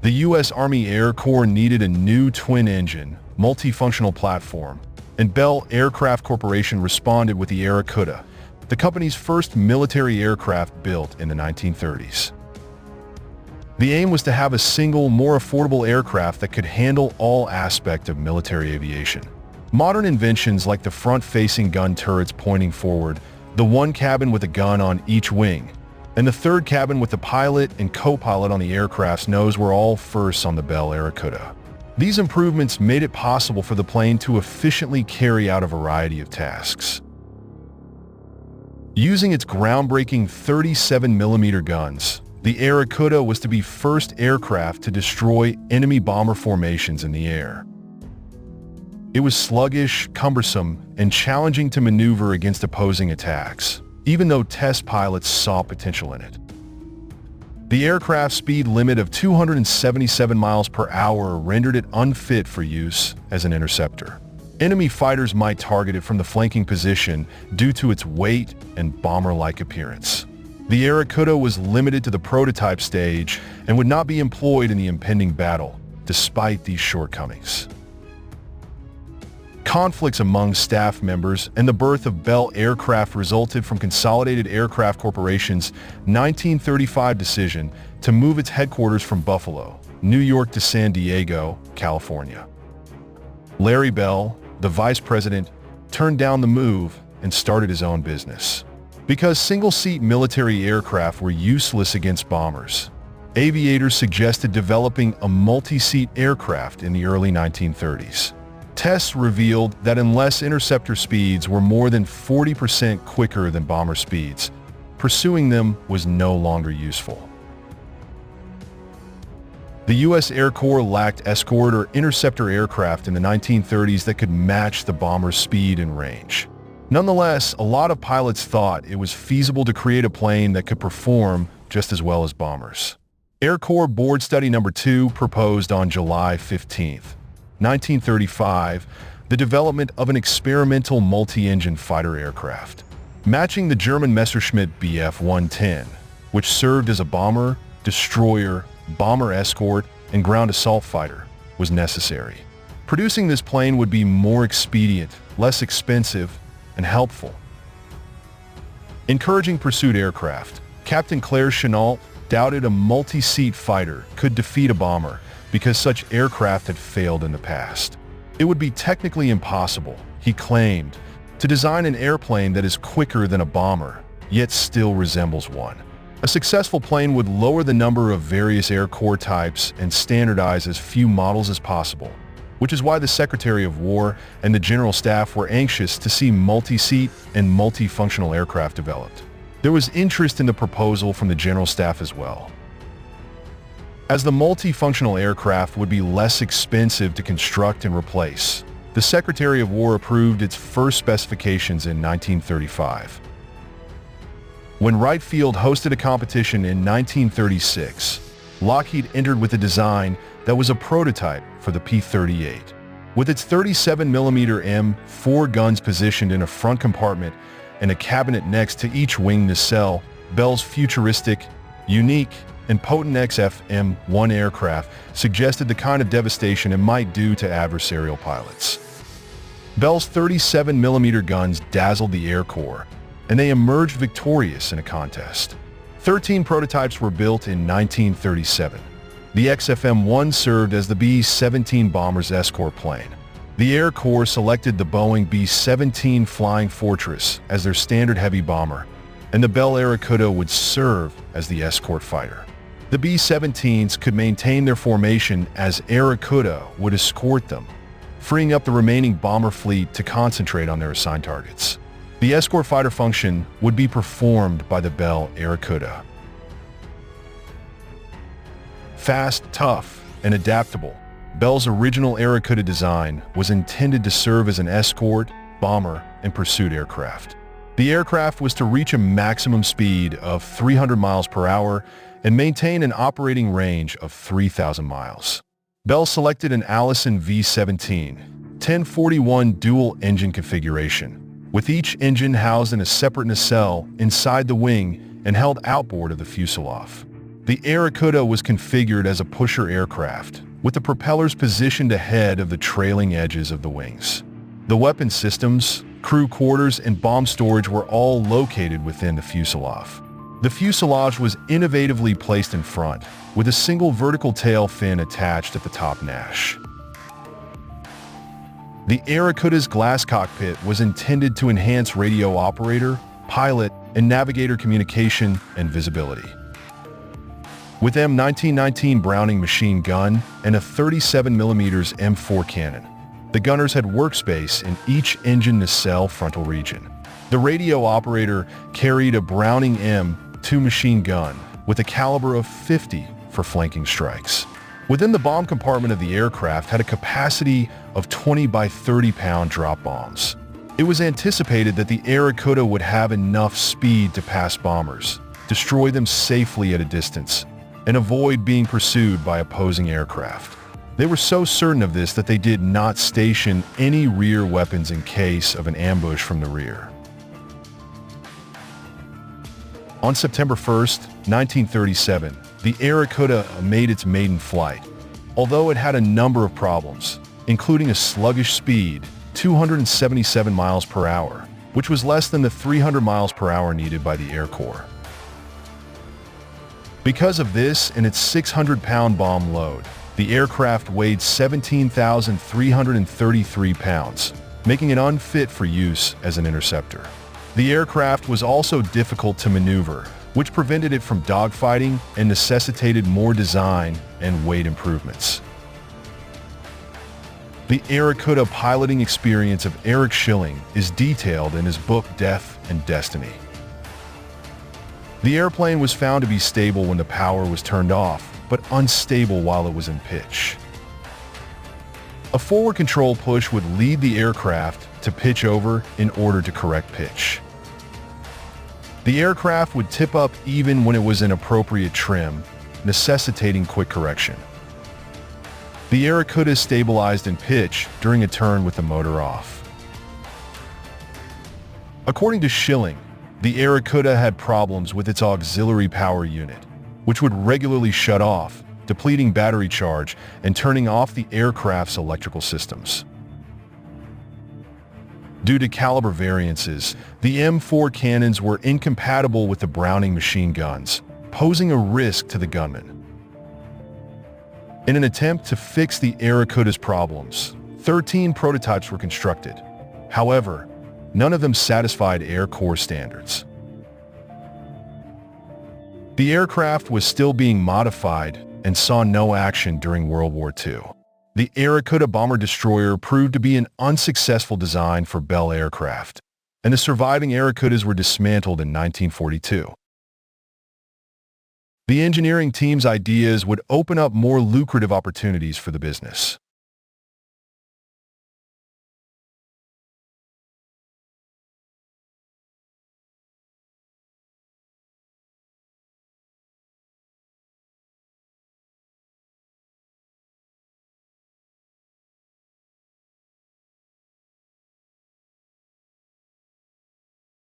The U.S. Army Air Corps needed a new twin-engine, multifunctional platform, and Bell Aircraft Corporation responded with the Airacuda, the company's first military aircraft built in the 1930s. The aim was to have a single, more affordable aircraft that could handle all aspects of military aviation. Modern inventions like the front-facing gun turrets pointing forward, the one cabin with a gun on each wing, and the third cabin with the pilot and copilot on the aircraft's nose were all firsts on the Bell Airacuda. These improvements made it possible for the plane to efficiently carry out a variety of tasks. Using its groundbreaking 37mm guns, the Airacuda was to be first aircraft to destroy enemy bomber formations in the air. It was sluggish, cumbersome, and challenging to maneuver against opposing attacks, even though test pilots saw potential in it. The aircraft's speed limit of 277 miles per hour rendered it unfit for use as an interceptor. Enemy fighters might target it from the flanking position due to its weight and bomber-like appearance. The Airacuda was limited to the prototype stage and would not be employed in the impending battle, despite these shortcomings. Conflicts among staff members and the birth of Bell Aircraft resulted from Consolidated Aircraft Corporation's 1935 decision to move its headquarters from Buffalo, New York to San Diego, California. Larry Bell, the vice president, turned down the move and started his own business. Because single-seat military aircraft were useless against bombers, aviators suggested developing a multi-seat aircraft in the early 1930s. Tests revealed that unless interceptor speeds were more than 40% quicker than bomber speeds, pursuing them was no longer useful. The U.S. Air Corps lacked escort or interceptor aircraft in the 1930s that could match the bomber's speed and range. Nonetheless, a lot of pilots thought it was feasible to create a plane that could perform just as well as bombers. Air Corps Board Study No. 2 proposed on July 15, 1935, the development of an experimental multi-engine fighter aircraft. Matching the German Messerschmitt Bf 110, which served as a bomber, destroyer, bomber escort, and ground assault fighter, was necessary. Producing this plane would be more expedient, less expensive, and helpful. Encouraging pursuit aircraft, Captain Claire Chennault doubted a multi-seat fighter could defeat a bomber because such aircraft had failed in the past. It would be technically impossible, he claimed, to design an airplane that is quicker than a bomber, yet still resembles one. A successful plane would lower the number of various Air Corps types and standardize as few models as possible, which is why the Secretary of War and the General Staff were anxious to see multi-seat and multifunctional aircraft developed. There was interest in the proposal from the General Staff as well. As the multifunctional aircraft would be less expensive to construct and replace, the Secretary of War approved its first specifications in 1935. When Wright Field hosted a competition in 1936, Lockheed entered with a design that was a prototype for the P-38. With its 37mm M4 guns positioned in a front compartment and a cabinet next to each wing nacelle, Bell's futuristic, unique, and potent XFM1 aircraft suggested the kind of devastation it might do to adversarial pilots. Bell's 37mm guns dazzled the Air Corps, and they emerged victorious in a contest. 13 prototypes were built in 1937. The XFM-1 served as the B-17 bomber's escort plane. The Air Corps selected the Boeing B-17 Flying Fortress as their standard heavy bomber, and the Bell Airacuda would serve as the escort fighter. The B-17s could maintain their formation as Airacuda would escort them, freeing up the remaining bomber fleet to concentrate on their assigned targets. The escort fighter function would be performed by the Bell Airacuda. Fast, tough, and adaptable, Bell's original Airacuda design was intended to serve as an escort, bomber, and pursuit aircraft. The aircraft was to reach a maximum speed of 300 miles per hour and maintain an operating range of 3,000 miles. Bell selected an Allison V-17 1041 dual-engine configuration, with each engine housed in a separate nacelle inside the wing and held outboard of the fuselage. The Airacuda was configured as a pusher aircraft, with the propellers positioned ahead of the trailing edges of the wings. The weapon systems, crew quarters, and bomb storage were all located within the fuselage. The fuselage was innovatively placed in front, with a single vertical tail fin attached at the top nash. The Airacuda's glass cockpit was intended to enhance radio operator, pilot, and navigator communication and visibility. With M1919 Browning machine gun and a 37mm M4 cannon, the gunners had workspace in each engine nacelle frontal region. The radio operator carried a Browning M2 machine gun with a caliber of 50 for flanking strikes. Within the bomb compartment of the aircraft had a capacity of 20 by 30-pound drop bombs. It was anticipated that the Airacuda would have enough speed to pass bombers, destroy them safely at a distance, and avoid being pursued by opposing aircraft. They were so certain of this that they did not station any rear weapons in case of an ambush from the rear. On September 1, 1937, the Airacuda made its maiden flight, although it had a number of problems, including a sluggish speed, 277 miles per hour, which was less than the 300 miles per hour needed by the Air Corps. Because of this and its 600-pound bomb load, the aircraft weighed 17,333 pounds, making it unfit for use as an interceptor. The aircraft was also difficult to maneuver, which prevented it from dogfighting and necessitated more design and weight improvements. The Airacuda piloting experience of Eric Schilling is detailed in his book Death and Destiny. The airplane was found to be stable when the power was turned off, but unstable while it was in pitch. A forward control push would lead the aircraft to pitch over in order to correct pitch. The aircraft would tip up even when it was in appropriate trim, necessitating quick correction. The Airacuda stabilized in pitch during a turn with the motor off. According to Schilling, the Airacuda had problems with its auxiliary power unit, which would regularly shut off, depleting battery charge and turning off the aircraft's electrical systems. Due to caliber variances, the M4 cannons were incompatible with the Browning machine guns, posing a risk to the gunmen. In an attempt to fix the Airacuda's problems, 13 prototypes were constructed. However, none of them satisfied Air Corps standards. The aircraft was still being modified and saw no action during World War II. The Airacuda bomber-destroyer proved to be an unsuccessful design for Bell Aircraft, and the surviving Airacudas were dismantled in 1942. The engineering team's ideas would open up more lucrative opportunities for the business.